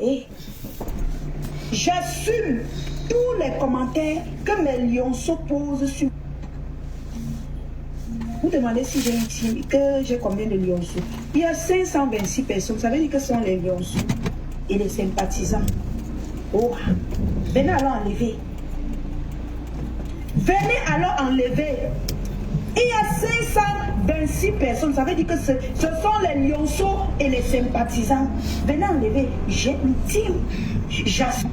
Et j'assume tous les commentaires que mes lionceaux posent sur. Vous demandez si j'ai une team, que j'ai combien de lionceaux. Il y a 526 personnes. Ça veut dire que ce sont les lionceaux et les sympathisants. Oh, venez alors enlever. Venez alors enlever. Il y a 526 personnes. Ça veut dire que ce sont les lionceaux et les sympathisants. Venez enlever. J'ai une team. J'assume.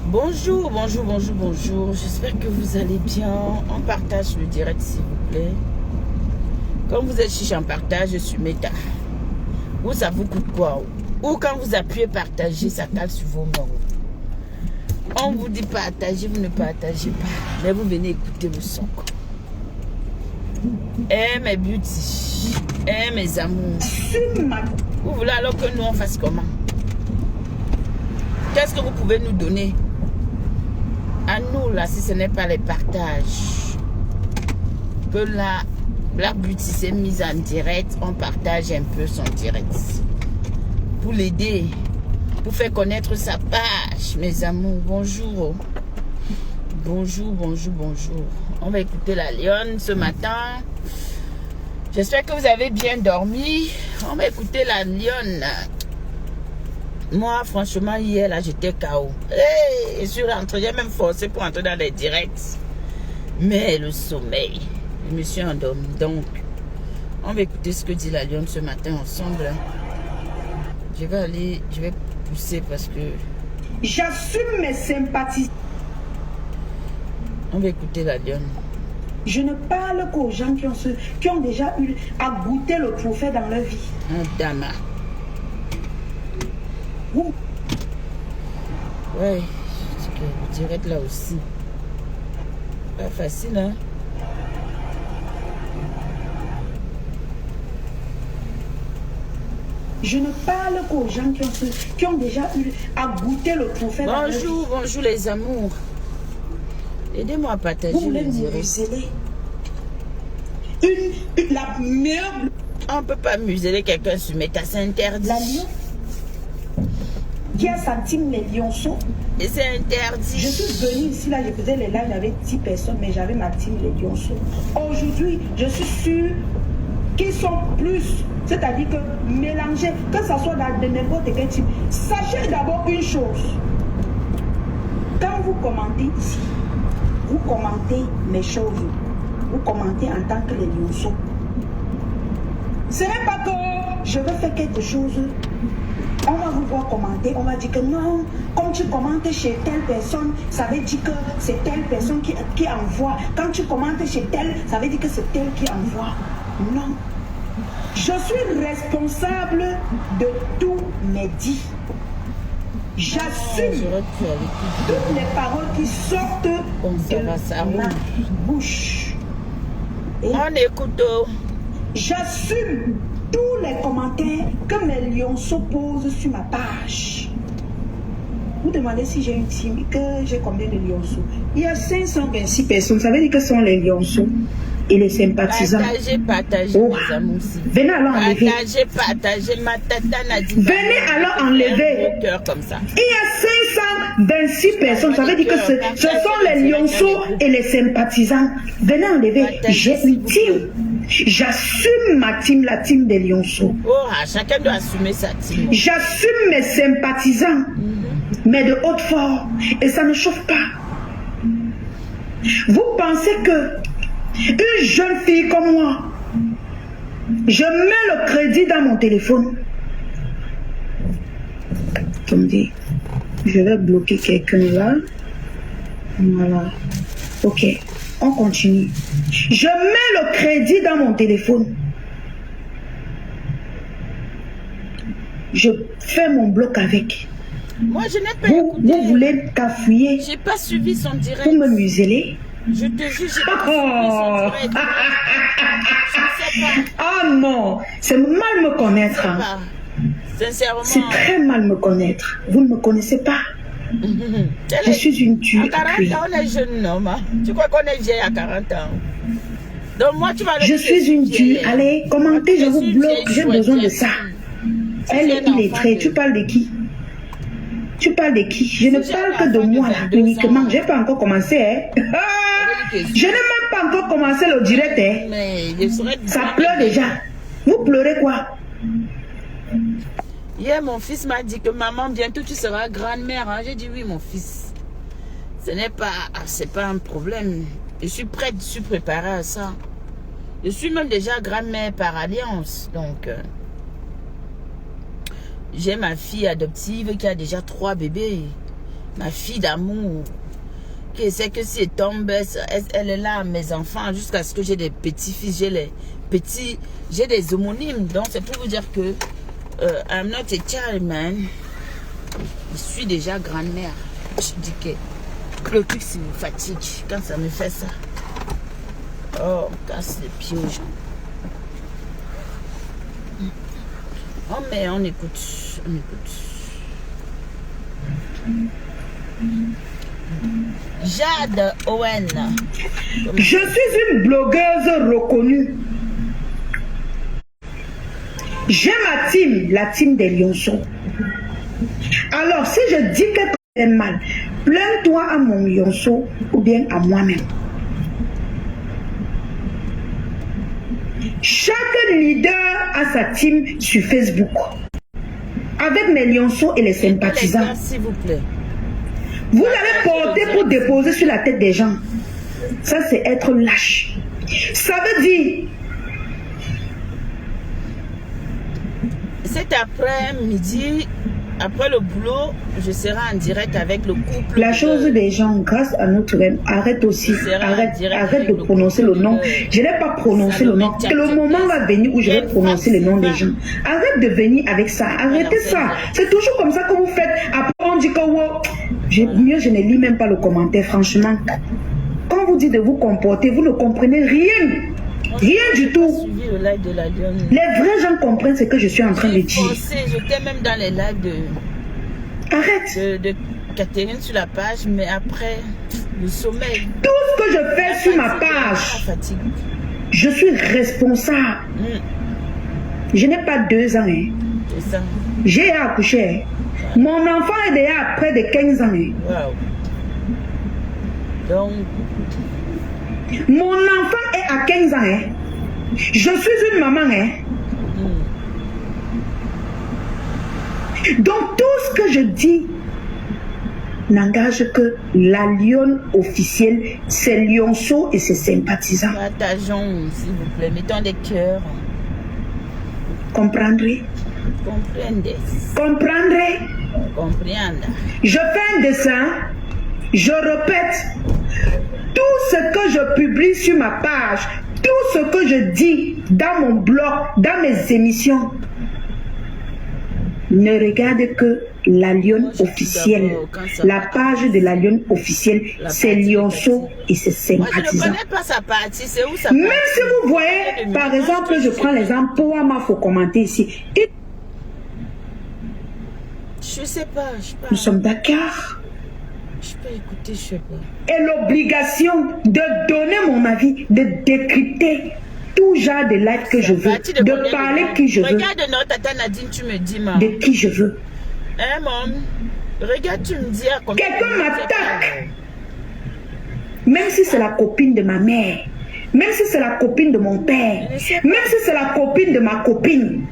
Bonjour, bonjour, bonjour, bonjour. J'espère que vous allez bien. On partage le direct, s'il vous plaît. Quand vous êtes chiche en partage, je suis méta. Ou ça vous coûte quoi? Ou quand vous appuyez partager, ça cale sur vos mains. On vous dit partager, vous ne partagez pas. Mais vous venez écouter le son. Eh mes beauty, eh mes amours. Vous voulez alors que nous on fasse comment? Qu'est-ce que vous pouvez nous donner? À nous là, si ce n'est pas les partages. Que là, Black Beauty s'est mise en direct, on partage un peu son direct. Pour l'aider, pour faire connaître sa page, mes amours. Bonjour. Bonjour, bonjour, bonjour. On va écouter la lionne ce matin. J'espère que vous avez bien dormi. On va écouter la lionne. Moi, franchement, hier, là, j'étais KO. Hey, je suis rentrée, j'ai même forcé pour entrer dans les directs. Mais le sommeil, je me suis endormie. Donc, on va écouter ce que dit la lionne ce matin ensemble. Je vais pousser parce que... J'assume mes sympathies. On va écouter la lionne. Je ne parle qu'aux gens qui ont déjà eu à goûter le trophée dans leur vie. Un dama. Ouh. Ouais, je dirais là aussi. Pas facile, hein? Je ne parle qu'aux gens qui ont déjà eu à goûter le trophée. Bonjour, bonjour les amours. Aidez-moi à partager. Vous voulez nous museler? La meilleure... On ne peut pas museler quelqu'un sur Meta, c'est interdit. La lion qui a senti les lionceaux. Et c'est interdit. Je suis venue ici, là, je faisais les lives, j'avais 10 personnes, mais j'avais ma team les lionceaux. Aujourd'hui, je suis sûre qu'ils sont plus, c'est-à-dire que mélangés, que ce soit dans de n'importe quel type. Sachez d'abord une chose. Quand vous commentez ici, vous commentez mes choses. Vous commentez en tant que les lionceaux. Ce n'est pas que je veux faire quelque chose. On va vous voir commenter, on va dire que non, comme tu commentes chez telle personne, ça veut dire que c'est telle personne qui envoie. Quand tu commentes chez telle, ça veut dire que c'est telle qui envoie. Non. Je suis responsable de tous mes dits. J'assume toutes les paroles qui sortent de ma bouche. Et on écoute. j'assume tous les commentaires que mes lionceaux posent sur ma page. Vous demandez si j'ai une team, que j'ai combien de lionceaux. Il y a 526 personnes, ça veut dire que ce sont les lionceaux et les sympathisants. Partagez, oh. mes amours. Venez alors enlever. Partagez, ma tata n'a dit. Venez alors enlever. Comme ça. Il y a 526 personnes, ça veut dire que ce sont les lionceaux et les sympathisants. Venez enlever. J'ai une team. J'assume ma team, la team des lionceaux. Oh, chacun doit assumer sa team. J'assume mes sympathisants, mais de haute forme. Et ça ne chauffe pas. Vous pensez que une jeune fille comme moi, je mets le crédit dans mon téléphone. Attendez, je vais bloquer quelqu'un là. Voilà. Ok, on continue. Je mets le crédit dans mon téléphone. Je fais mon bloc avec. Moi, je n'ai pas écouté. Vous voulez cafouiller? J'ai pas suivi son direct. Pour me museler? Je te jure, j'ai pas suivi son direct. Je ne sais pas. Ah non, c'est mal me connaître. Hein. Sincèrement. C'est très mal me connaître. Vous ne me connaissez pas. Je suis une tue. À 40 ans, on est jeune homme. Hein. Tu crois qu'on est vieille à 40 ans? Donc moi, tu vas je suis une tue. Allez, commentez, je vous bloque. J'ai besoin de ça. Elle est illettrée. Tu parles de qui? Tu parles de qui? Je ne parle que de moi, uniquement. Je n'ai pas encore commencé. Hein. Je n'ai même pas encore commencé le direct. Hein. Mais ça pleure déjà. Vous pleurez quoi? Hier, mon fils m'a dit que maman, bientôt tu seras grand-mère. Hein? J'ai dit oui, mon fils. Ce n'est pas, c'est pas un problème. Je suis prête, je suis préparée à ça. Je suis même déjà grand-mère par alliance. Donc, j'ai ma fille adoptive qui a déjà 3 bébés. Ma fille d'amour. Qui sait que si elle tombe, elle est là, mes enfants, jusqu'à ce que j'ai des petits-fils. J'ai des homonymes. Donc, c'est pour vous dire que I'm not a child, man. Je suis déjà grand-mère. Je dis que le truc, ça me fatigue quand ça me fait ça. Oh, casse les pieds aux gens. Oh, mais on écoute. On écoute. Jade Owen. Je suis une blogueuse reconnue. J'ai ma team, la team des lionceaux. Alors, si je dis que tu es mal, plains-toi à mon lionceau ou bien à moi-même. Chaque leader a sa team sur Facebook. Avec mes lionceaux et les sympathisants. S'il vous plaît. Vous l'avez porté pour déposer sur la tête des gens. Ça, c'est être lâche. Ça veut dire... Cet après-midi, après le boulot, je serai en direct avec le couple. La chose des gens, grâce à notre reine, arrête aussi. Arrête de prononcer le nom. Je n'ai pas prononcé le nom. Et le moment va venir où je vais prononcer le nom des gens. Arrête de venir avec ça. Arrêtez ça. C'est toujours comme ça que vous faites. Après, on dit que mieux, je ne lis même pas le commentaire, franchement. Quand vous dites de vous comporter, vous ne comprenez rien. Rien du tout. Les vrais gens comprennent ce que je suis en train de dire. J'étais même dans les lives de Catherine sur la page, mais après, le sommeil. Tout ce que je fais sur ma page, je suis responsable. Je n'ai pas 2 ans. Hein. J'ai accouché. Mon enfant est déjà à près de 15 ans. Hein. Wow. Donc... Mon enfant est à 15 ans. Hein. Je suis une maman. Hein. Donc tout ce que je dis n'engage que la lionne officielle, ses lionceaux et ses sympathisants. Partageons, s'il vous plaît, mettons des cœurs. Comprendrez? Comprendez. Comprendrez? Comprendre. Je fais un dessin, je répète. Tout ce que je publie sur ma page, tout ce que je dis dans mon blog, dans mes émissions, ne regarde que la lionne officielle. La page de la lionne officielle, c'est lionceaux et ses sympathisants. Je ne connais pas sa partie, c'est où ça? Même si vous voyez, par exemple, je prends l'exemple, Poama, il faut commenter ici. Je sais pas, nous sommes d'accord. Je peux écouter, je sais pas. Et l'obligation de donner mon avis, de décrypter tout genre de live que je veux, de parler qui je veux. Regarde notre tata Nadine, tu me dis, maman. De qui je veux. Hein, maman? Regarde, tu me dis à combien. Quelqu'un m'attaque. Même si c'est la copine de ma mère, même si c'est la copine de mon père, même si c'est la copine de ma copine.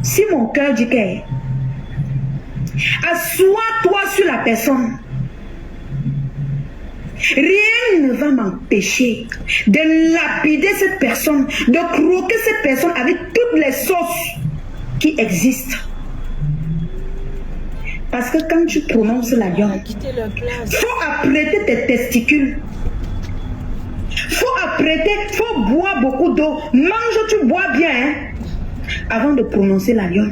Si mon cœur dit que assois-toi sur la personne. Rien ne va m'empêcher de lapider cette personne, de croquer cette personne avec toutes les sauces qui existent. Parce que quand tu prononces la viande, il faut apprêter tes testicules. Il faut apprêter, il faut boire beaucoup d'eau. Mange, tu bois bien, hein, avant de prononcer la viande.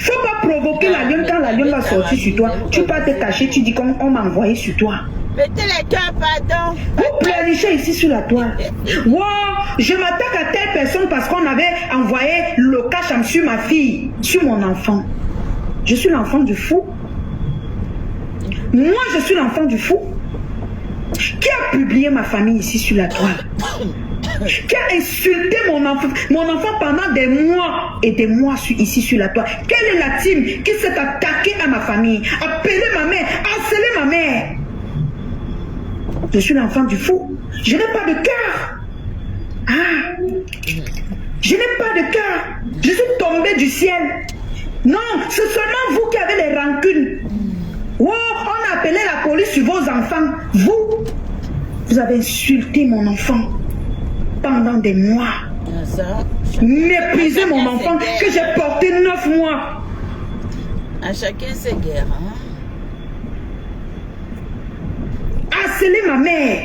Faut pas provoquer la lionne quand la lionne va sortir sur toi. Tu peux te cacher, tu dis qu'on m'a envoyé sur toi. Mettez les cœurs, pardon. Vous pleurnichez ici sur la toile. Wow, je m'attaque à telle personne parce qu'on avait envoyé le cacham sur ma fille, sur mon enfant. Je suis l'enfant du fou. Moi, je suis l'enfant du fou. Qui a publié ma famille ici sur la toile? Qui a insulté mon enfant pendant des mois et des mois ici sur la toile? Quelle est la team qui s'est attaquée à ma famille, appeler ma mère, harceler ma mère. Je suis l'enfant du fou. Je n'ai pas de cœur. Ah, je n'ai pas de cœur. Je suis tombé du ciel. Non, c'est seulement vous qui avez les rancunes. Oh, on a appelé la police sur vos enfants. Vous avez insulté mon enfant pendant des mois. Méprisé mon enfant que j'ai porté 9 mois. À chacun ses guerres. Hein? Harceler ma mère,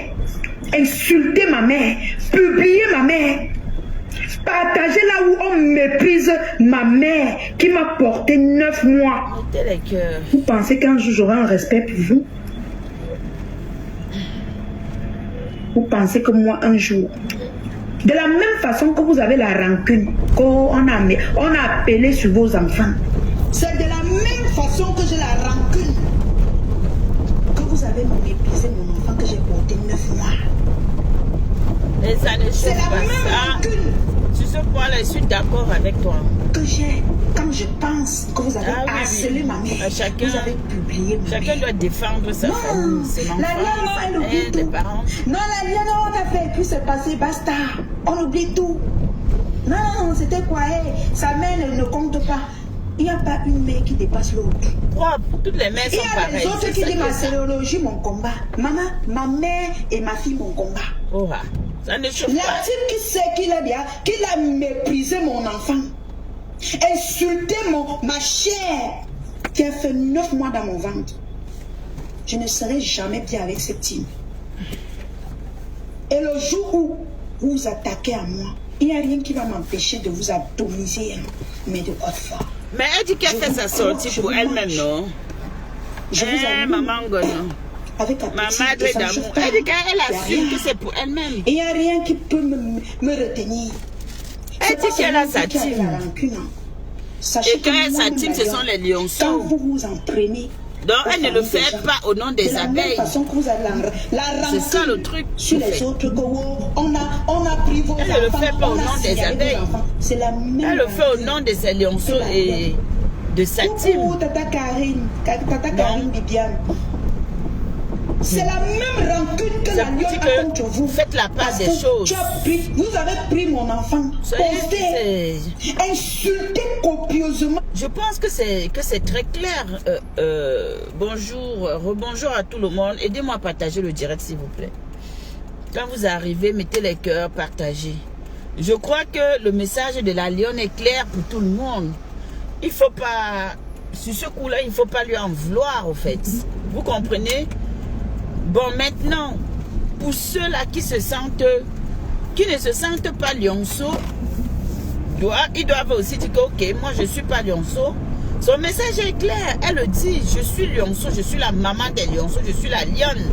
insulter ma mère, publier ma mère, partager là où on méprise ma mère qui m'a porté 9 mois. Mettez les cœurs. Vous pensez qu'un jour j'aurai un respect pour vous? Vous pensez que moi un jour, de la même façon que vous avez la rancune qu'on a appelé sur vos enfants, c'est de la même façon que j'ai la rancune que vous avez méprisé mon enfant que j'ai porté 9 mois. Et ça ne C'est change la pas même ça. rancune Sur ce point-là, je suis d'accord avec toi. que j'ai quand je pense que vous avez Ah oui, harcelé oui. ma mère. À chacun, vous avez publié ma chacun mère. doit défendre sa famille, ses enfants, sa mère, les parents. Non, la Liane, on a fait, puis c'est passé, basta. On oublie tout. Non, c'était quoi? Sa mère ne compte pas. Il n'y a pas une mère qui dépasse l'autre. Propre, toutes les mères Il y sont a pareilles. les autres c'est qui ça disent ma que ça. sérologie, mon combat. Maman, ma mère et ma fille, mon combat. Oh, ah, ça ne chauffe La pas. type qui sait qu'il a méprisé mon enfant, insulté ma chair, qui a fait 9 mois dans mon ventre. Je ne serai jamais bien avec cette team. Et le jour où vous vous attaquez à moi, il n'y a rien qui va m'empêcher de vous atomiser, mais de haute forme. Mais elle dit qu'elle fait sa sortie pour elle-même, non? Je vous avoue, Maman Gono. avec un Maman petit de d'amour. Elle dit qu'elle assume que c'est pour elle-même. il n'y a rien qui peut me retenir. Elle dit qu'elle a sa team. team. Sachez Et quand que sa moi, team, ce sont les quand lionceaux. vous vous entraînez, Donc elle ne le fait pas au nom des abeilles. C'est ça le truc. Sur les autres, on a pris vos Elle ne le fait pas au nom des abeilles. C'est la même. Elle le fait au nom de ses lionceaux et de sa team. Coucou, Tata Karine Bibiane. C'est la même rancune que Ça la vous dit lionne que a contre vous. faites la part Parce des que choses. vous avez pris mon enfant, C'est- insulté copieusement. Je pense que c'est très clair. Bonjour, rebonjour à tout le monde. Aidez-moi à partager le direct, s'il vous plaît. Quand vous arrivez, mettez les cœurs, partagez. Je crois que le message de la lionne est clair pour tout le monde. Il faut pas, sur ce coup-là, il ne faut pas lui en vouloir, au fait. Vous comprenez? Bon, maintenant, pour ceux-là qui ne se sentent pas lionceaux, ils doivent aussi dire que, ok, moi je ne suis pas lionceau. Son message est clair. Elle le dit, je suis lionceau, je suis la maman des lionceaux, je suis la lionne.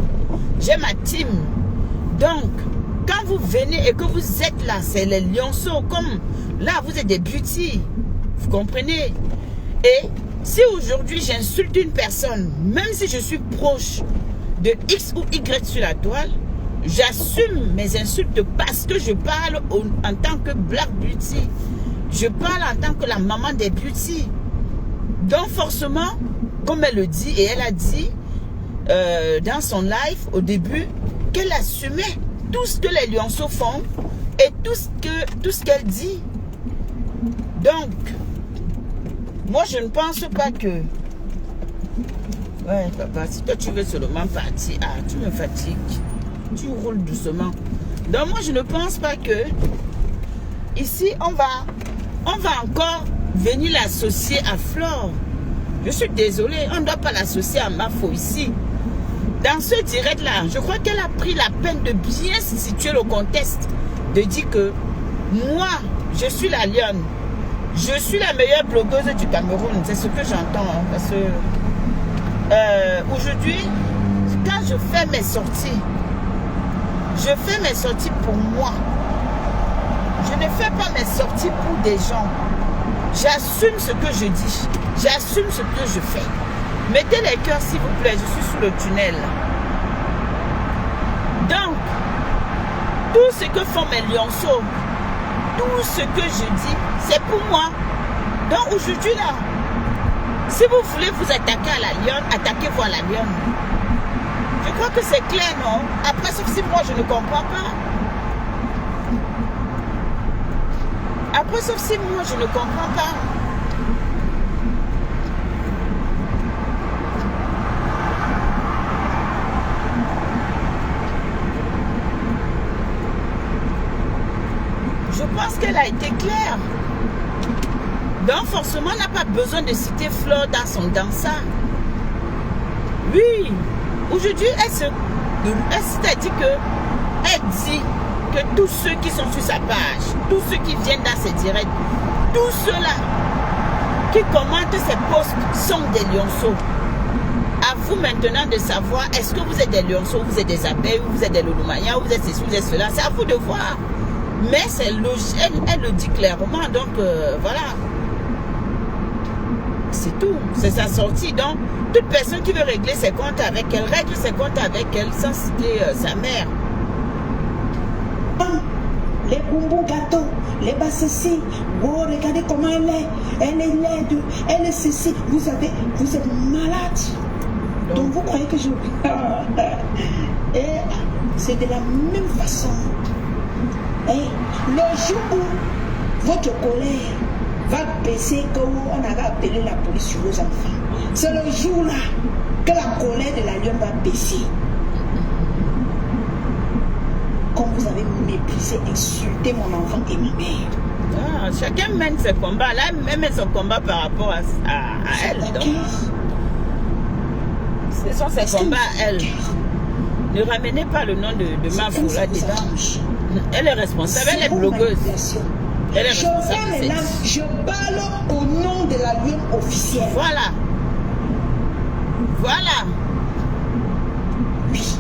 J'ai ma team. Donc, quand vous venez et que vous êtes là, c'est les lionceaux. Comme là, vous êtes des beauty. Vous comprenez? Et si aujourd'hui j'insulte une personne, même si je suis proche de X ou Y sur la toile, j'assume mes insultes parce que je parle en tant que Black Beauty. Je parle en tant que la maman des beauty. Donc forcément, comme elle le dit, et elle a dit dans son live au début, qu'elle assumait tout ce que les lionceaux font et tout ce qu'elle dit. Donc, moi je ne pense pas que... Ouais, papa, si toi tu veux seulement partir, tu me fatigues. Tu roules doucement. Donc moi je ne pense pas que ici on va encore venir l'associer à Flore. Je suis désolée, on ne doit pas l'associer à Mafo ici. Dans ce direct là, je crois qu'elle a pris la peine de bien situer le contexte, de dire que moi je suis la lionne, je suis la meilleure blogueuse du Cameroun. C'est ce que j'entends, hein, parce que aujourd'hui, quand je fais mes sorties pour moi. Je ne fais pas mes sorties pour des gens. J'assume ce que je dis. J'assume ce que je fais. Mettez les cœurs s'il vous plaît, je suis sous le tunnel. Donc, tout ce que font mes lionceaux, tout ce que je dis, c'est pour moi. Donc aujourd'hui là, Si vous voulez vous attaquer à la lionne, attaquez-vous à la lionne. Je crois que c'est clair, non? Après, sauf si moi je ne comprends pas. Après, sauf si moi je ne comprends pas. Je pense qu'elle a été claire. Donc forcément, on n'a pas besoin de citer Flore dans son dansant. Oui, aujourd'hui, elle dit que tous ceux qui sont sur sa page, tous ceux qui viennent dans ses directs, tous ceux-là qui commentent ses posts sont des lionceaux. À vous maintenant de savoir, est-ce que vous êtes des lionceaux, vous êtes des abeilles, ou vous êtes des louloumanias, ou vous êtes ceci, vous êtes cela. C'est à vous de voir. Mais c'est logique, elle le dit clairement, donc voilà. C'est tout, c'est sa sortie. Donc, toute personne qui veut régler ses comptes avec elle, règle ses comptes avec elle sans citer sa mère. Les bonbons gâteaux, les bas ceci, wow, regardez comment elle est laide, elle est ceci, vous êtes malade. Donc vous croyez que je... Et c'est de la même façon. Et le jour où votre colère va baisser, qu'on a appelé la police sur vos enfants, c'est le jour-là que la colère de la lionne va baisser. Comme vous avez méprisé, insulté mon enfant et ma mère. Ah, chacun mène ses combats. Là, elle mène son combat par rapport à elle. Donc, ce sont ses combats à elle. Ne ramenez pas le nom de Mafou là-dedans. Elle est responsable, elle est blogueuse. Elle est responsable. Je parle au nom de la lionne officielle. Voilà. Voilà. Oui.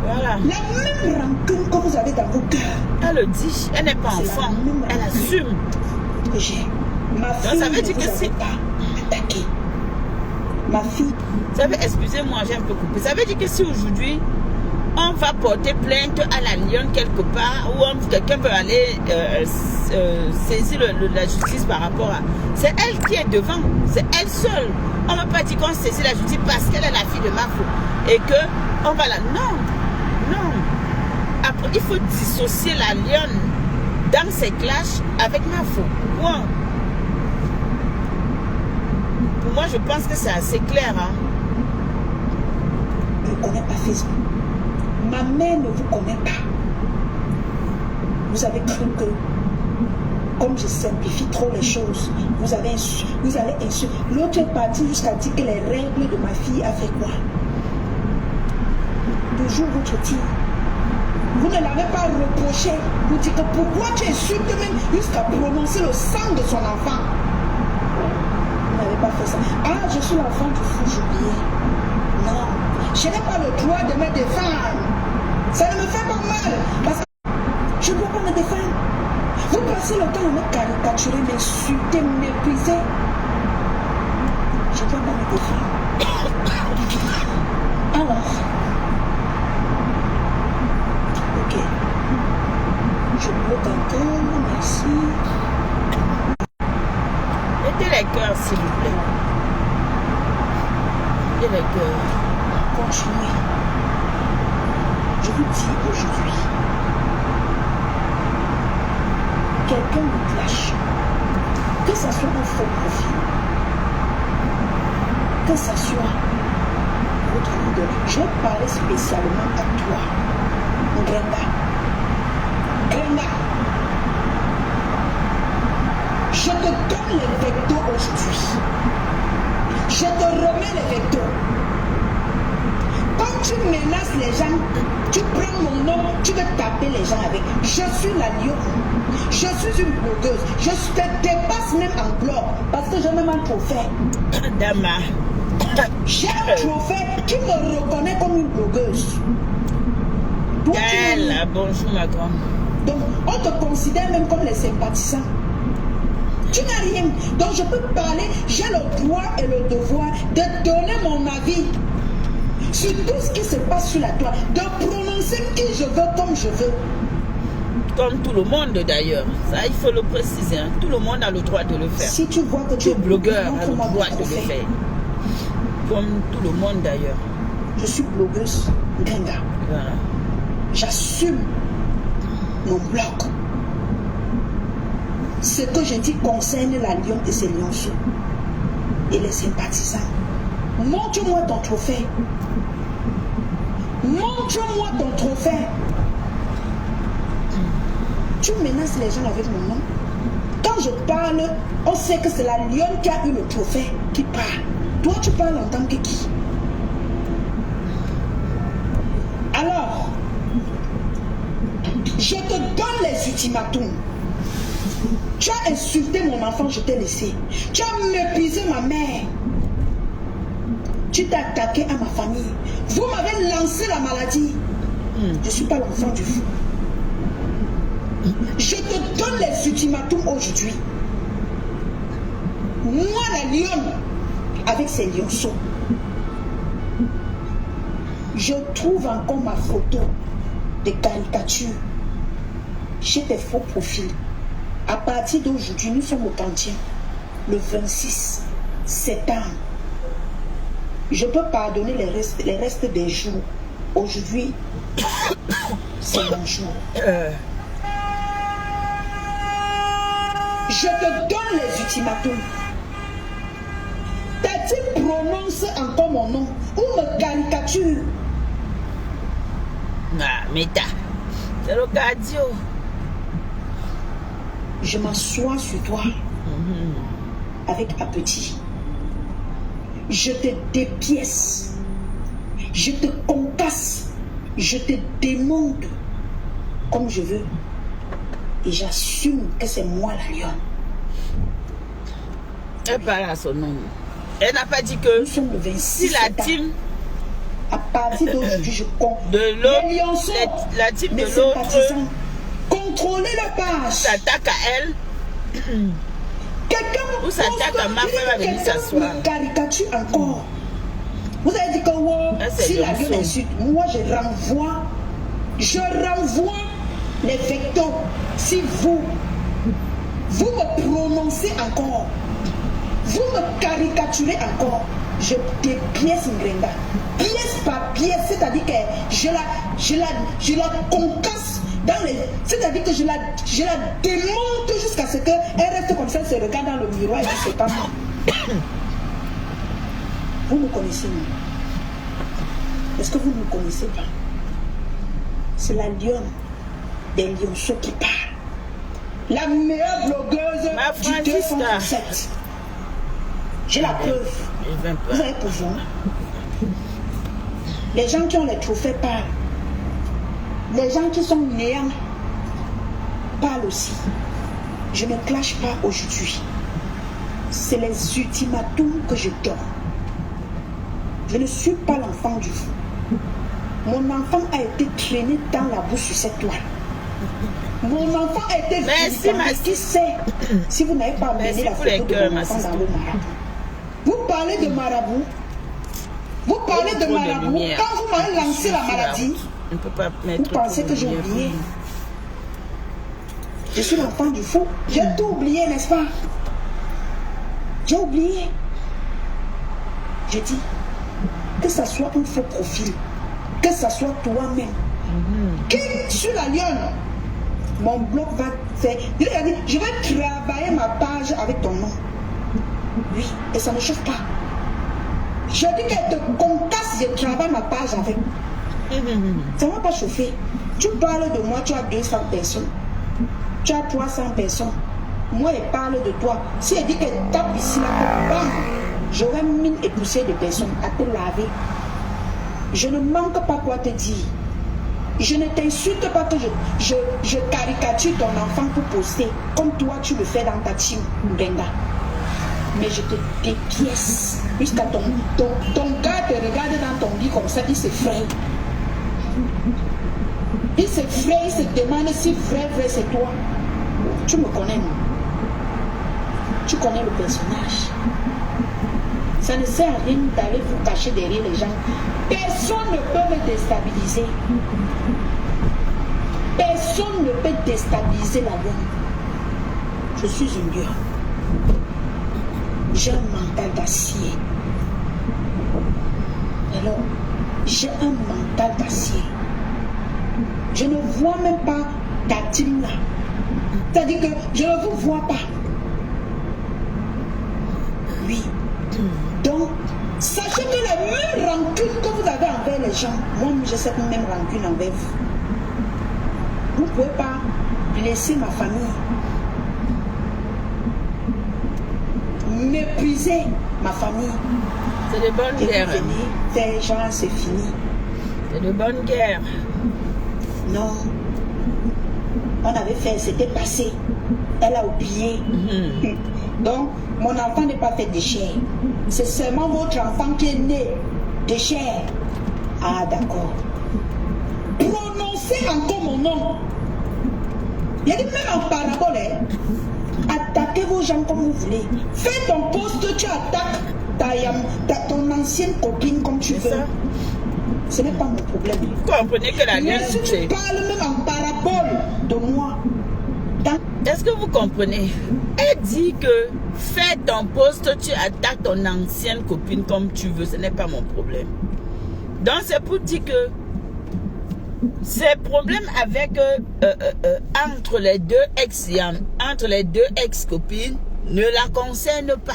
Voilà. La même rancune que vous avez dans vos cœurs. Elle le dit, elle n'est pas enfant. Elle assume. Ma fille, donc, ça veut dire que c'est pas attaqué. Ma fille. Ça veut, excusez-moi, j'ai un peu coupé. Ça veut dire que si aujourd'hui on va porter plainte à la lionne quelque part, ou quelqu'un veut aller saisir la justice par rapport à... C'est elle qui est devant, c'est elle seule. On ne va pas dire qu'on saisit la justice parce qu'elle est la fille de Mafou et que on va la... Non, non. Après, il faut dissocier la lionne dans ses clashs avec Mafou. Wow. Pour moi, je pense que c'est assez clair. Hein? Je ne connais pas Facebook. Ma mère ne vous connaît pas. Vous avez cru que, comme je simplifie trop les choses, vous allez insulter. L'autre est parti jusqu'à dire que les règles de ma fille a fait quoi? Toujours votre tir. Vous ne l'avez pas reproché. Vous dites que pourquoi tu insultes même jusqu'à prononcer le sang de son enfant? Vous n'avez pas fait ça. Ah, je suis l'enfant du fou, j'oubliais. Non, je n'ai pas le droit de me défendre. Ça ne me fait pas mal. Parce que je ne dois pas me défendre. Vous passez le temps à me caricaturer, m'insulter, mépriser. Je ne dois pas me défendre. Alors, ok. Je bloque encore, merci. Mettez les cœurs, s'il vous plaît. Mettez les cœurs. Continuez. Je vous dis aujourd'hui, quelqu'un me clash, que ça soit un faux profil, que ça soit votre leader. Je vais parler spécialement à toi, Grenda. Grenda, je te donne les vecteurs aujourd'hui. Je te remets les vecteurs. Quand tu menaces les gens, tu prends mon nom, tu veux taper les gens avec. Je suis la lionne. Je suis une blogueuse. Je te dépasse même en blog parce que j'ai même un trophée. Dama. J'ai un trophée qui me reconnaît comme une blogueuse. Bonjour ma grande. Donc, on te considère même comme les sympathisants. Tu n'as rien. Donc, je peux parler, j'ai le droit et le devoir de donner mon avis sur tout ce qui se passe sur la toile, de prononcer qui je veux comme je veux. Comme tout le monde d'ailleurs. Ça, il faut le préciser. Hein. Tout le monde a le droit de le faire. Si tu vois que tu Tout es blogueur a le montre-moi droit ton de le trophée. faire. Comme tout le monde d'ailleurs. Je suis blogueuse Ngenga. Voilà. J'assume mon blog. Ce que je dis concerne la Lyon et ses lionceaux et les sympathisants. Montre-moi ton trophée. Montre-moi ton trophée. Tu menaces les gens avec mon nom. Quand je parle, on sait que c'est la lionne qui a eu le trophée qui parle. Toi, tu parles en tant que qui? Alors, je te donne les ultimatums. Tu as insulté mon enfant, je t'ai laissé. Tu as méprisé ma mère. Tu t'es attaqué à ma famille. Vous m'avez lancé la maladie. Je ne suis pas l'enfant du fou. Je te donne les ultimatums aujourd'hui. Moi, la lionne, avec ses lionceaux, je trouve encore ma photo de caricature chez tes faux profils. À partir d'aujourd'hui, nous sommes au 30e, le 26 septembre. Je peux pardonner les restes des jours. Aujourd'hui, c'est mon jour. Je te donne les ultimatums. T'as-tu prononcé encore mon nom ou me caricature? Ah, mais c'est le cardio. Je m'assois sur toi avec appétit. Je te dépièce. Je te concasse. Je te démonte comme je veux. Et j'assume que c'est moi la lionne. Elle parle à son nom. Elle n'a pas dit que Nous sommes le 26 si la septembre. team À partir d'aujourd'hui, je compte. de l'autre, Les lionceaux, la team de les l'autre sympathisants, contrôlez la page. s'attaque à elle. Quelqu'un Ou s'attaque à ma femme à venir s'asseoir. me caricature encore. Vous avez dit que wow, Ah, c'est si la lionceau. gueule insulte, moi je renvoie les vecteurs. Si vous me prononcez encore, vous me caricaturez encore, je dépièce Ngenga. Pièce par pièce, c'est-à-dire que je la concasse dans les. C'est-à-dire que je la démonte jusqu'à ce qu'elle reste comme ça, elle se regarde dans le miroir et dit c'est pas moi. Vous me connaissez, non? Est-ce que vous ne me connaissez pas? C'est la lionne des lionceaux qui parle. La meilleure blogueuse du 207. J'ai la preuve. Vous avez pour vous. Les gens qui ont les trophées parlent. Les gens qui sont néants parlent aussi. Je ne clash pas aujourd'hui. C'est les ultimatums que je donne. Je ne suis pas l'enfant du fou. Mon enfant a été traîné dans la boue sur cette toile. Mon enfant a été Merci, qui sait si vous n'avez pas amené la photo de mon enfant dans le marabout. Vous parlez de marabout. Vous parlez de marabout. Quand vous m'avez lancé la maladie, vous pensez que j'ai oublié. Je suis l'enfant du fou. J'ai tout oublié, n'est-ce pas? J'ai oublié. Je dis, que ce soit un faux profil, que ce soit toi-même, qui sur la lionne, mon blog va faire. Je vais travailler ma page avec ton nom. Oui, et ça ne chauffe pas. Je dis qu'elle te concasse, je travaille ma page avec. Ça ne va pas chauffer. Tu parles de moi, tu as 200 personnes. Tu as 300 personnes. Moi, elle parle de toi. Si elle dit qu'elle tape ici, là, bam, j'aurai 1000 et poussières de personnes à te laver. Je ne manque pas quoi te dire. Je ne t'insulte pas que je caricature ton enfant pour poster, comme toi tu le fais dans ta team, Ngenga. Mais je te dépièce. Jusqu'à ton gars te regarde dans ton lit comme ça, il s'effraie. Il s'effraie, il se demande si vrai c'est toi. Tu me connais, non? Tu connais le personnage. Ça ne sert à rien d'aller vous cacher derrière les gens. Personne ne peut me déstabiliser. Personne ne peut déstabiliser la langue. Je suis une lionne. J'ai un mental d'acier. Alors, j'ai un mental d'acier. Je ne vois même pas ta team là. C'est-à-dire que je ne vous vois pas. Oui. Donc, sachez que la même rancune que vous avez envers les gens, moi, j'ai cette même rancune envers vous. Vous ne pouvez pas blesser ma famille. Mépriser ma famille. C'est de bonnes guerres. Faire genre, c'est fini. C'est de bonnes guerres. Non. On avait fait, c'était passé. Elle a oublié. Donc, mon enfant n'est pas fait de chair. C'est seulement votre enfant qui est né de chair. Ah, d'accord. Prononcez encore mon nom. Il y a des même en parabole. Attaquez vos gens comme vous voulez. Fais ton poste, tu attaques ton ancienne copine comme tu veux. Ça. Ce n'est pas mon problème. Vous comprenez que la Mais lionne, si tu parles même en parabole de moi, est-ce que vous comprenez? Elle dit que fais ton poste, tu attaques ton ancienne copine comme tu veux, ce n'est pas mon problème. Donc c'est pour dire que ces problèmes avec entre les deux entre les deux ex-copines ne la concernent pas.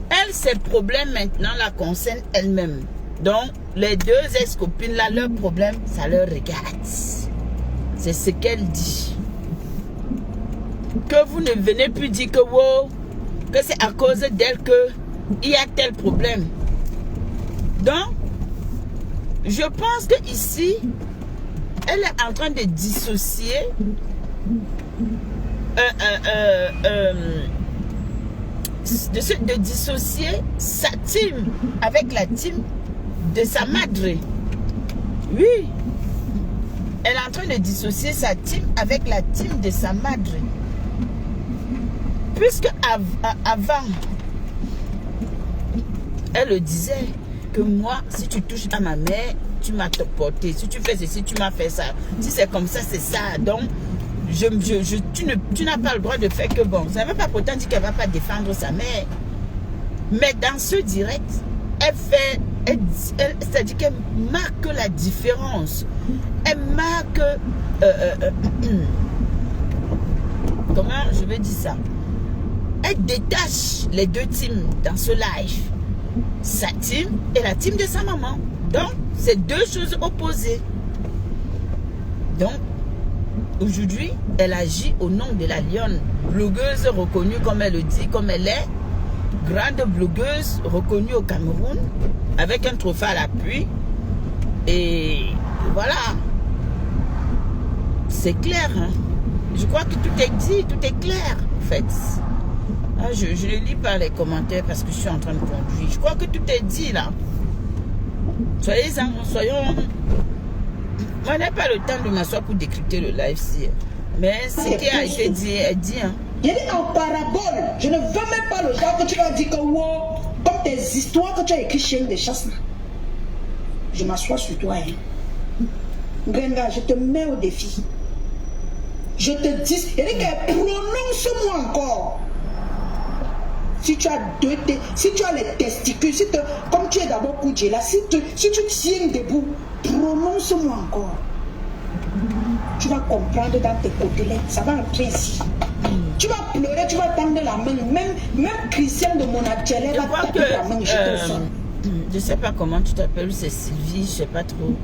Elle, ses problèmes maintenant la concernent elle-même. Donc les deux ex-copines là, leurs problèmes, ça leur regarde. C'est ce qu'elle dit. Que vous ne venez plus dire que wow, que c'est à cause d'elle que il y a tel problème. Donc, je pense que ici, elle est en train de dissocier de dissocier sa team avec la team de sa madre. Oui, elle est en train de dissocier sa team avec la team de sa madre. Puisque avant, elle le disait que moi, si tu touches à ma mère, tu m'as porté. Si tu fais ceci, tu m'as fait ça. Si c'est comme ça, c'est ça. Donc, tu n'as pas le droit de faire que bon. Ça ne veut pas pourtant dire qu'elle ne va pas défendre sa mère. Mais dans ce direct, c'est-à-dire qu'elle marque la différence. Elle marque... comment je vais dire ça? Elle détache les deux teams dans ce live. Sa team et la team de sa maman. Donc, c'est deux choses opposées. Donc, aujourd'hui, elle agit au nom de la lionne. Blogueuse reconnue comme elle le dit, comme elle est. Grande blogueuse reconnue au Cameroun. Avec un trophée à l'appui. Et voilà. C'est clair. Hein? Je crois que tout est dit, tout est clair. En fait. Ah, je ne lis pas les commentaires parce que je suis en train de conduire. Je crois que tout est dit là. Soyons... Moi, je n'ai pas le temps de m'asseoir pour décrypter le live-ci. Mais ce qui a été dit est dit. Hein. Il y a en parabole. Je ne veux même pas le genre que tu vas dire que wow, comme tes histoires que tu as écrites chez des chasses. Je m'assois sur toi. Hein. Brenda, je te mets au défi. Je te dis, il y a des gars, prononce-moi encore. Si tu as si tu as les testicules, comme tu es d'abord couché là, si tu tiens debout, prononce-moi encore. Tu vas comprendre dans tes côtelettes, ça va entrer ici. Tu vas pleurer, tu vas tendre la main. Même Christian de mon atelier va taper la main. Je ne sais pas comment tu t'appelles, c'est Sylvie, je ne sais pas trop.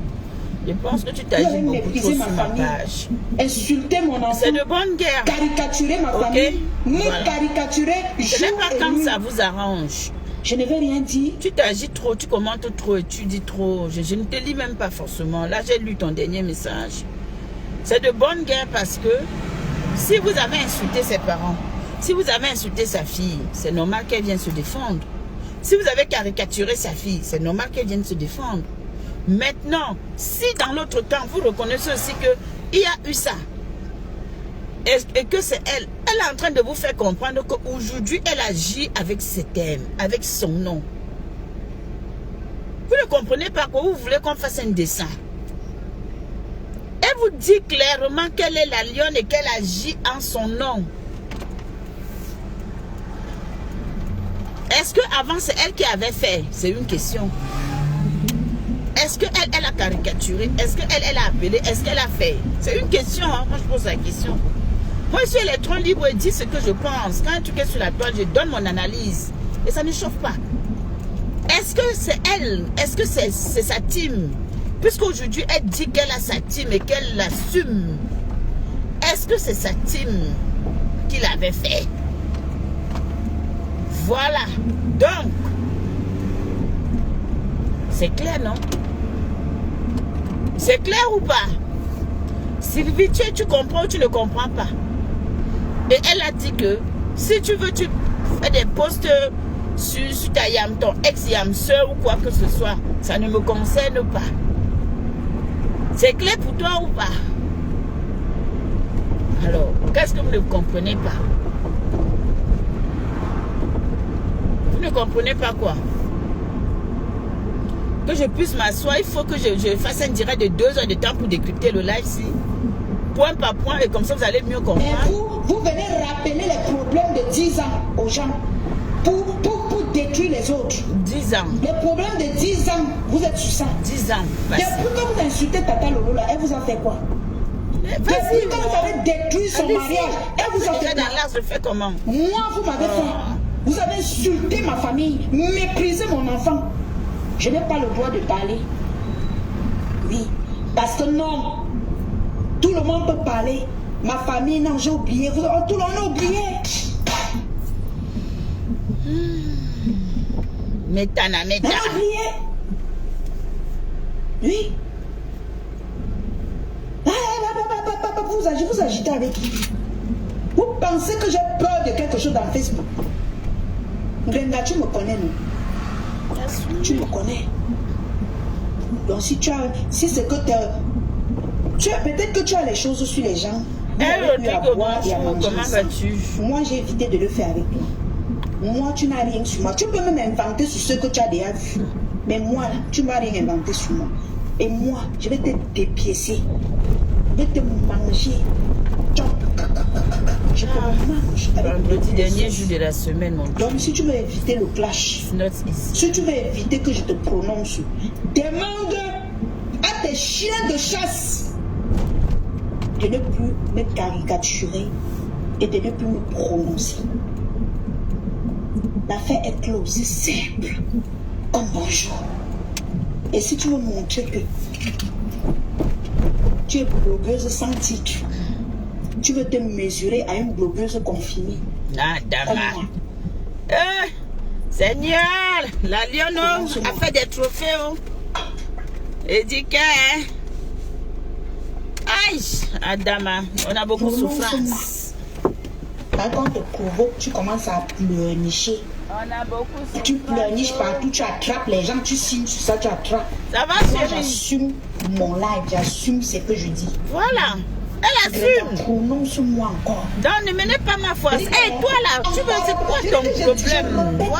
Je pense que tu t'agis beaucoup trop sur ma page. Insulter mon enfant. C'est de bonne guerre. Caricaturer ma famille. Me caricaturer. Je ne sais pas quand ça vous arrange. Je ne vais rien dire. Tu t'agis trop, tu commentes trop et tu dis trop. Je ne te lis même pas forcément. Là, j'ai lu ton dernier message. C'est de bonne guerre parce que si vous avez insulté ses parents, si vous avez insulté sa fille, c'est normal qu'elle vienne se défendre. Si vous avez caricaturé sa fille, c'est normal qu'elle vienne se défendre. Maintenant, si dans l'autre temps, vous reconnaissez aussi qu'il y a eu ça, et que c'est elle est en train de vous faire comprendre qu'aujourd'hui, elle agit avec ses thèmes, avec son nom. Vous ne comprenez pas que vous voulez qu'on fasse un dessin. Elle Elle vous dit clairement qu'elle est la lionne et qu'elle agit en son nom. Est-ce qu'avant c'est elle qui avait fait? C'est une question. Est-ce qu'elle elle a caricaturé? Est-ce qu'elle a appelé? Est-ce qu'elle a fait? C'est une question, hein? Moi je pose la question. Moi je suis électron libre et dis ce que je pense. Quand un truc est sur la toile, je donne mon analyse. Et ça ne chauffe pas. Est-ce que c'est elle? Est-ce que c'est sa team? Puisqu'aujourd'hui elle dit qu'elle a sa team et qu'elle l'assume. Est-ce que c'est sa team qui l'avait fait? Voilà. Donc, c'est clair, non? C'est clair ou pas? Sylvie, tu comprends ou tu ne comprends pas? Et elle a dit que si tu veux, tu fais des posts sur ta yam, ton ex-yam soeur ou quoi que ce soit. Ça ne me concerne pas. C'est clair pour toi ou pas? Alors, qu'est-ce que vous ne comprenez pas? Vous ne comprenez pas quoi? Que je puisse m'asseoir, il faut que je fasse un direct de 2 heures de temps pour décrypter le live-ci. Point par point, et comme ça vous allez mieux comprendre. Et vous venez rappeler les problèmes de 10 ans aux gens pour détruire les autres. 10 ans. Les problèmes de 10 ans, vous êtes sur ça. 10 ans. Depuis que vous insultez Tata Lolo, là, elle vous a fait quoi? Depuis que vous avez détruit son mariage, elle vous a fait quoi? Je fais comment? Moi, vous m'avez fait. Vous avez insulté ma famille, méprisé mon enfant. Je n'ai pas le droit de parler. Oui, parce que non. Tout le monde peut parler. Ma famille, non, j'ai oublié. Tout le monde a oublié. Métana. On a oublié. Oui. Vous agitez avec qui? Vous pensez que j'ai peur de quelque chose dans Facebook? Brenda, tu me connais, non? Tu me connais. Donc si c'est que peut-être que tu as les choses sur les gens. Moi j'ai évité de le faire avec toi. Moi tu n'as rien sur moi. Tu peux même inventer sur ce que tu as déjà vu. Mais moi là, tu ne vas rien inventer sur moi. Et moi, je vais te dépiécer. Je vais te manger. Je te mange avec le petit dernier jour de la semaine, mon Dieu. Donc si tu veux éviter le clash, si tu veux éviter que je te prononce, demande à tes chiens de chasse de ne plus me caricaturer et de ne plus me prononcer. L'affaire est close, c'est simple. Comme bonjour. Et si tu veux montrer que tu es blogueuse sans titre, tu veux te mesurer à une blogueuse confirmée. Dama. Seigneur, la lionne a fait des trophées. Et dit que... Aïe, Adama, on a beaucoup de souffrance. Quand on te provoque, tu commences à pleurnicher. On a beaucoup de souffrance. Tu pleurniches partout, tu attrapes les gens, tu signes sur ça, tu attrapes. Ça va, moi, j'assume mon live, j'assume ce que je dis. Voilà. Elle assume. Prononce-moi encore. Donc, ne menez pas ma force. Hé, toi là, tu veux, c'est quoi ton problème? Même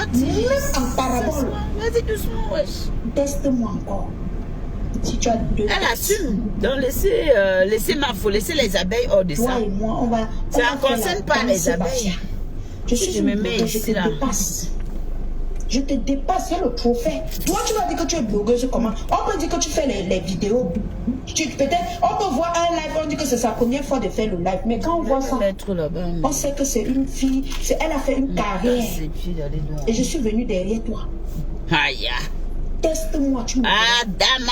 en parabole. Vas-y doucement, wesh. Teste-moi encore. Si tu as deux. Elle assume. Donc, laissez ma faute, laissez les abeilles hors de ça. Toi et moi, on va. Ça ne concerne pas les abeilles. Je me mets ici là. Je te dépasse, c'est le trophée. Toi, tu vas dire que tu es blogueuse, comment? On peut dire que tu fais les vidéos. Peut-être, on peut voir un live, on dit que c'est sa première fois de faire le live. Mais quand on voit ça, on sait que c'est une fille, elle a fait une carrière. Et je suis venue derrière toi. Aïe. Teste-moi, tu me Dama.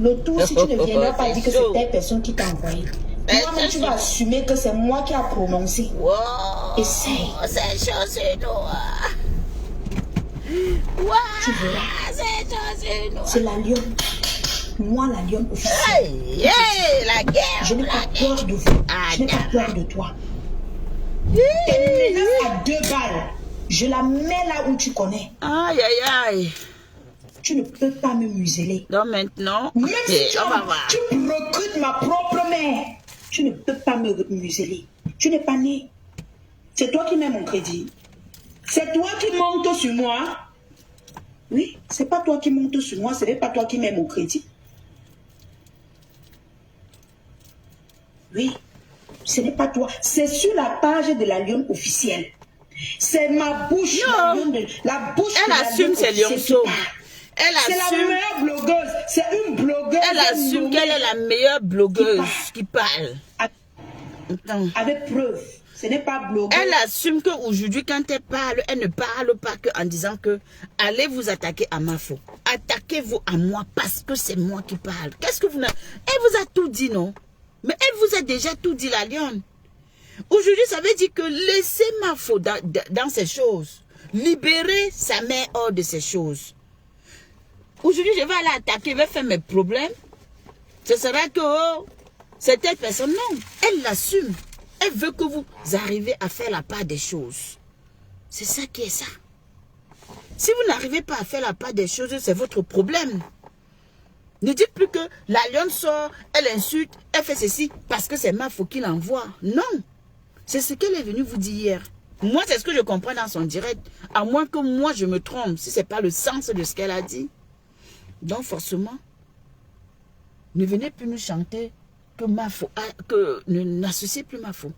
Le tout, si tu ne viendras pas dire que c'est telle personne qui t'a envoyé. Toi-même, tu vas assumer que c'est moi qui a prononcé. Wow. Essaye. C'est chaud, c'est noir. Tu verras. C'est la lionne. Moi, la lionne officielle. La guerre. Je n'ai pas peur de vous. Je n'ai pas peur de toi. Tes menaces à 2 balles, je la mets là où tu connais. Aïe. Tu ne peux pas me museler. Donc maintenant, même si tu recrutes ma propre mère, tu ne peux pas me museler. Tu n'es pas né. C'est toi qui mets mon crédit. C'est toi qui montes sur moi. Oui, c'est pas toi qui montes sur moi, ce n'est pas toi qui mets mon crédit. Oui, ce n'est pas toi. C'est sur la page de la Lionne officielle. C'est ma bouche. Non. La bouche elle assume ses lionceaux. C'est la meilleure blogueuse. C'est une blogueuse. Elle assume qu'elle est la meilleure blogueuse qui parle. Avec preuve. Ce n'est pas blogueuse. Elle assume qu'aujourd'hui, quand elle ne parle pas qu'en disant que allez vous attaquer à ma faute. Attaquez-vous à moi parce que c'est moi qui parle. Qu'est-ce que vous n'avez... Elle vous a tout dit, non? Mais elle vous a déjà tout dit, la lionne. Aujourd'hui, ça veut dire que laissez ma faute dans ces choses. Libérez sa mère hors de ces choses. Aujourd'hui, je vais aller attaquer, je vais faire mes problèmes. Ce sera que c'est telle personne. Non, elle l'assume. Elle veut que vous arriviez à faire la part des choses. C'est ça qui est ça. Si vous n'arrivez pas à faire la part des choses, c'est votre problème. Ne dites plus que la lionne sort, elle insulte, elle fait ceci parce que c'est ma faute qu'il envoie. Non. C'est ce qu'elle est venue vous dire hier. Moi, c'est ce que je comprends dans son direct. À moins que moi, je me trompe, si ce n'est pas le sens de ce qu'elle a dit. Donc, forcément, ne venez plus nous chanter que ma faute, que n'associez plus ma faute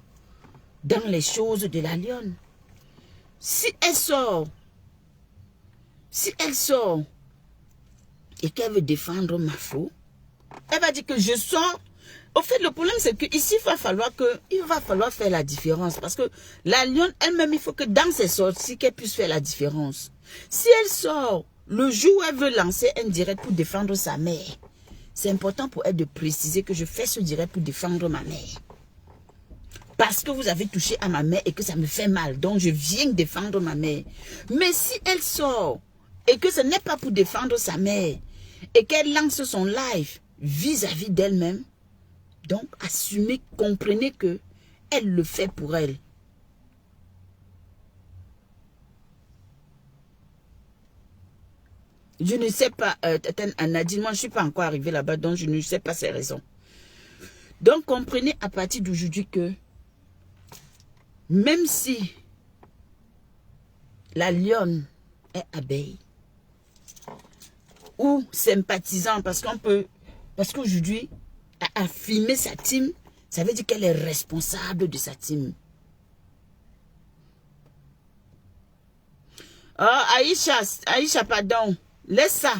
dans les choses de la lionne. Si elle sort et qu'elle veut défendre ma faute, elle va dire que je sors. Au fait, le problème, c'est qu'ici, il va falloir faire la différence. Parce que la lionne, elle-même, il faut que dans ses sorties, qu'elle puisse faire la différence. Si elle sort le jour où elle veut lancer un direct pour défendre sa mère, c'est important pour elle de préciser que je fais ce direct pour défendre ma mère. Parce que vous avez touché à ma mère et que ça me fait mal. Donc, je viens défendre ma mère. Mais si elle sort et que ce n'est pas pour défendre sa mère et qu'elle lance son live vis-à-vis d'elle-même, donc, assumez, comprenez que elle le fait pour elle. Je ne sais pas, Nadine, moi je ne suis pas encore arrivée là-bas, donc je ne sais pas ses raisons. Donc, comprenez à partir d'aujourd'hui que même si la lionne est abeille ou sympathisant, parce qu'aujourd'hui, affirmer sa team, ça veut dire qu'elle est responsable de sa team. Oh, Aïcha, pardon. Laisse ça.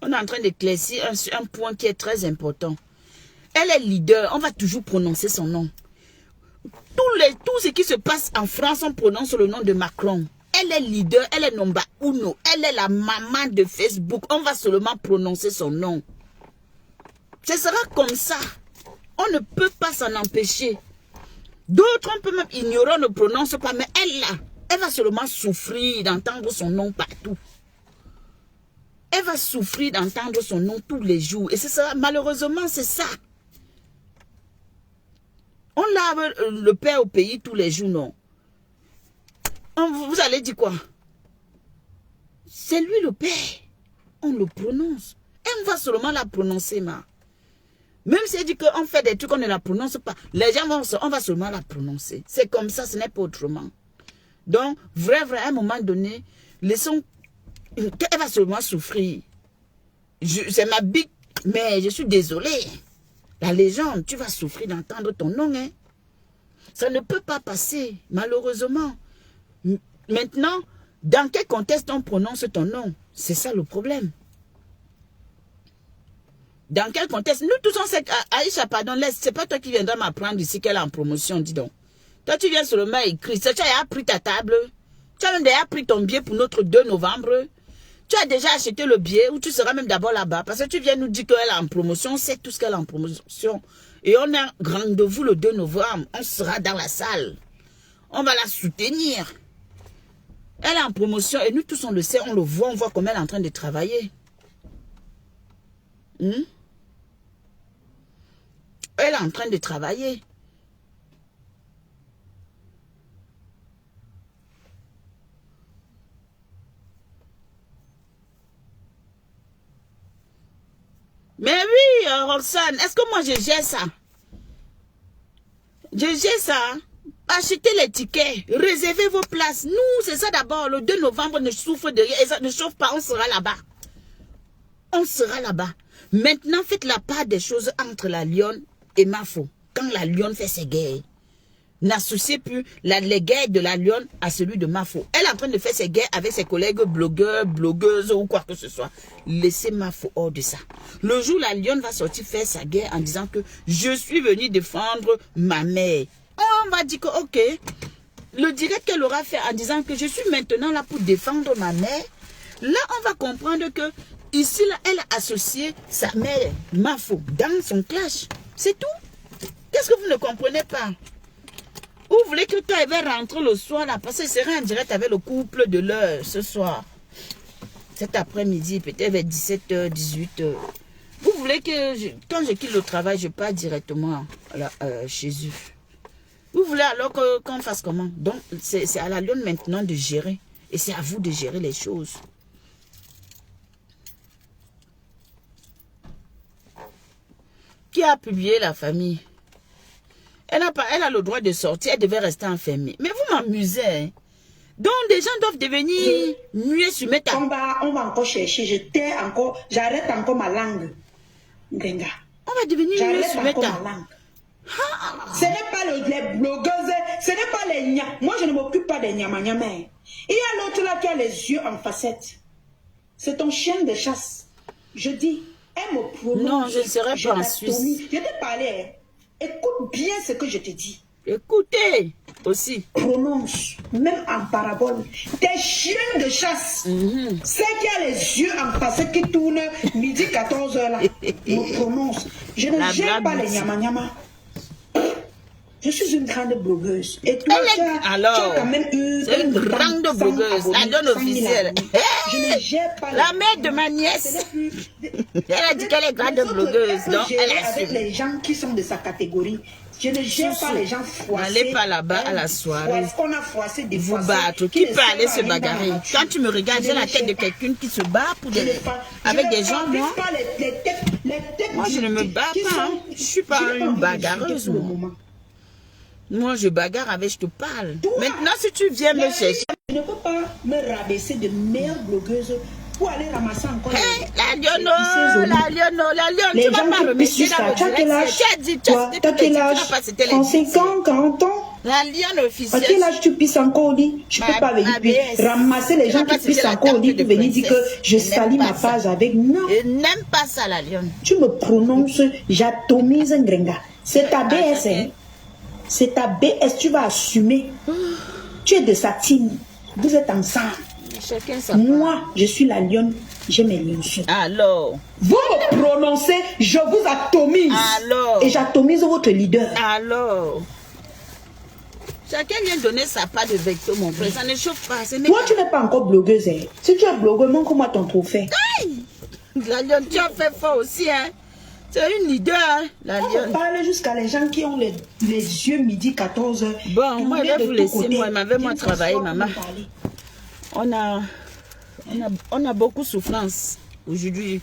On est en train d'éclaircir un point qui est très important. Elle est leader, on va toujours prononcer son nom. Tout ce qui se passe en France, on prononce le nom de Macron. Elle est leader, elle est number uno, elle est la maman de Facebook. On va seulement prononcer son nom. Ce sera comme ça. On ne peut pas s'en empêcher. D'autres, on peut même ignorer, on ne prononce pas, mais elle va seulement souffrir d'entendre son nom partout. Elle va souffrir d'entendre son nom tous les jours. Et c'est ça, malheureusement, c'est ça. On lave le père au pays tous les jours, non? Vous allez dire quoi? C'est lui le père. On le prononce. Elle va seulement la prononcer, ma. Même si elle dit qu'on fait des trucs, on ne la prononce pas. Les gens on va seulement la prononcer. C'est comme ça, ce n'est pas autrement. Donc, vrai, à un moment donné, laissons qu'elle va seulement souffrir. C'est ma big, mais je suis désolée. La légende, tu vas souffrir d'entendre ton nom, hein. Ça ne peut pas passer, malheureusement. Maintenant, dans quel contexte on prononce ton nom? C'est ça le problème. Dans quel contexte? Nous tous on sait Aïcha, pardon, c'est pas toi qui viendras m'apprendre ici qu'elle est en promotion, dis donc. Toi tu viens seulement écrire. Tu as déjà pris ta table. Tu as même déjà pris ton billet pour notre 2 novembre. Tu as déjà acheté le billet ou tu seras même d'abord là-bas. Parce que tu viens nous dire qu'elle est en promotion. On sait tout ce qu'elle est en promotion. Et on a rendez-vous le 2 novembre. On sera dans la salle. On va la soutenir. Elle est en promotion et nous tous on le sait, on le voit, on voit comment elle est en train de travailler. Elle est en train de travailler. Mais oui, Roxane, est-ce que moi je gère ça? Je gère ça. Achetez les tickets, réservez vos places. Nous, c'est ça d'abord. Le 2 novembre, ne souffre de rien. Et ça ne chauffe pas, on sera là-bas. On sera là-bas. Maintenant, faites la part des choses entre la lionne et Mafo. Quand la lionne fait ses guerres, n'associez plus les guerres de la lionne à celui de Mafo. Elle est en train de faire ses guerres avec ses collègues blogueurs, blogueuses ou quoi que ce soit. Laissez Mafo hors de ça. Le jour où la lionne va sortir faire sa guerre en disant que je suis venue défendre ma mère, on va dire que ok, le direct qu'elle aura fait en disant que je suis maintenant là pour défendre ma mère, là on va comprendre que ici là, elle a associé sa mère, Mafo, dans son clash. C'est tout. Qu'est-ce que vous ne comprenez pas? Vous voulez que toi, elle va rentrer le soir là, parce que c'est en direct avec le couple de l'heure ce soir. Cet après-midi, peut-être vers 17h, 18h. Vous voulez que, quand je quitte le travail, je pars directement là, chez eux. Vous voulez alors qu'on fasse comment? Donc, c'est à la lionne maintenant de gérer. Et c'est à vous de gérer les choses. Qui a publié la famille? Elle a le droit de sortir, elle devait rester enfermée. Mais vous m'amusez. Hein? Donc, des gens doivent devenir muets sur méta. On va encore chercher, j'arrête encore ma langue. Grenga. On va devenir muets sur méta. Ce n'est pas les blogueuses, ce n'est pas les nya. Moi, je ne m'occupe pas des nyama-nyama. Il y a l'autre là qui a les yeux en facette. C'est ton chien de chasse. Je dis, elle me prononce. Non, je ne serai pas en Suisse. Je t'ai parlé. Écoute bien ce que je te dis. Écoutez aussi. Prononce, même en parabole. Tes chiens de chasse, ceux qui ont les yeux en face qui tournent midi 14h là, me prononce. Je ne gère pas les nyama-nyama. Je suis une grande blogueuse. Et toi, tu as quand même eu... C'est une grande blogueuse, la donne officielle. Je ne gère pas la mère de ma nièce. Elle a dit qu'elle est grande blogueuse. Donc, elle assume. Avec les gens qui sont de sa catégorie. Je ne gère pas les gens froissés. N'allez pas là-bas à la soirée. Qu'on a froissé des vous battre. Qui peut aller se bagarrer? Quand tu me regardes, j'ai la tête de quelqu'un qui se bat pour avec des gens, moi. Moi, je ne me bats pas. Je ne suis pas une bagarreuse. Moi, je bagarre avec, je te parle. Maintenant, si tu viens me chercher... Je ne peux pas me rabaisser de meilleure blogueuse pour aller ramasser encore la lionne, tu ne vas pas remettre dans le direct. Tu as dit, tu n'as pas cité les 35 ans, 40 ans. La lionne officielle. À quel âge tu pisses encore au lit? Je ne peux pas venir ramasser les gens qui pissent encore au lit pour venir dire que je salis ma page avec. Non. Je n'aime pas ça, la lionne. Tu me prononces, j'atomise un grenga. C'est ta BS, hein. C'est ta BS, tu vas assumer. Tu es de sa team. Vous êtes ensemble. Moi, je suis la lionne. J'ai mes lionceaux. Alors. Vous me prononcez, je vous atomise. Alors. Et j'atomise votre leader. Alors. Chacun vient donner sa part de vecteur, mon frère. Ça ne chauffe pas. Toi, tu n'es pas encore blogueuse. Hein. Si tu es blogueuse, montre-moi ton trophée. Aïe. La lionne, tu as fait fort aussi, hein. C'est une leader, hein, la lionne. On parle jusqu'à les gens qui ont les yeux midi 14h. Bon, moi, je vais vous laisser. Moi, moi travailler, maman. On a beaucoup de souffrance aujourd'hui.